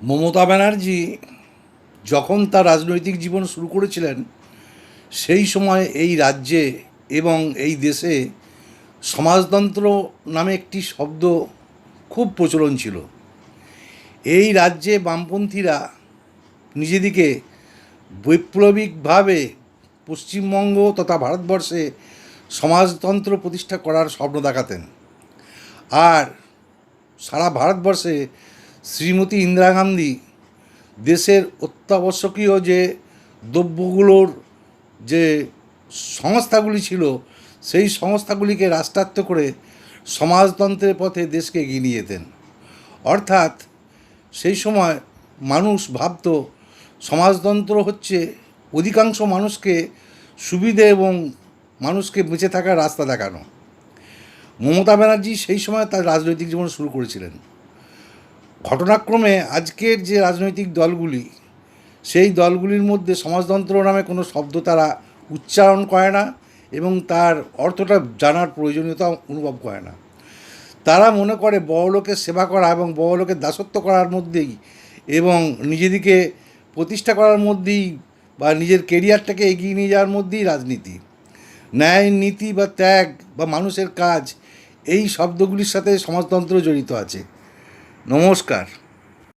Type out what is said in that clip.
মমতা ব্যানার্জি যখন তার রাজনৈতিক জীবন শুরু করেছিলেন সেই সময় এই রাজ্যে এবং এই দেশে সমাজতন্ত্র নামে একটি শব্দ খুব প্রচলন ছিল। এই রাজ্যে বামপন্থীরা নিজেদিকে বৈপ্লবিকভাবে পশ্চিমবঙ্গ তথা ভারতবর্ষে সমাজতন্ত্র প্রতিষ্ঠা করার স্বপ্ন দেখাতেন। আর সারা ভারতবর্ষে শ্রীমতী ইন্দিরা গান্ধী দেশের অত্যাবশ্যকীয় যে দ্রব্যগুলোর যে সংস্থাগুলি ছিল সেই সংস্থাগুলিকে রাষ্ট্রায়ত্ত করে সমাজতন্ত্রের পথে দেশকে এগিয়ে নিয়ে যেতেন। অর্থাৎ সেই সময় মানুষ ভাবত সমাজতন্ত্র হচ্ছে অধিকাংশ মানুষকে সুবিধে এবং মানুষকে বেঁচে থাকার রাস্তা দেখানো। মমতা ব্যানার্জি সেই সময় তার রাজনৈতিক জীবন শুরু করেছিলেন। ঘটনাক্রমে আজকের যে রাজনৈতিক দলগুলি সেই দলগুলির মধ্যে সমাজতন্ত্র নামে কোনো শব্দ তারা উচ্চারণ করে না এবং তার অর্থটা জানার প্রয়োজনীয়তা অনুভব করে না। তারা মনে করে বড়লোকের সেবা করা এবং বড়লোকের দাসত্ব করার মধ্যেই এবং নিজেদিকে প্রতিষ্ঠা করার মধ্যেই বা নিজের কেরিয়ারটাকে এগিয়ে নিয়ে যাওয়ার মধ্যেই রাজনীতি। ন্যায়, নীতি বা ত্যাগ বা মানুষের কাজ এই শব্দগুলির সাথে সমাজতন্ত্র জড়িত আছে। নমস্কার।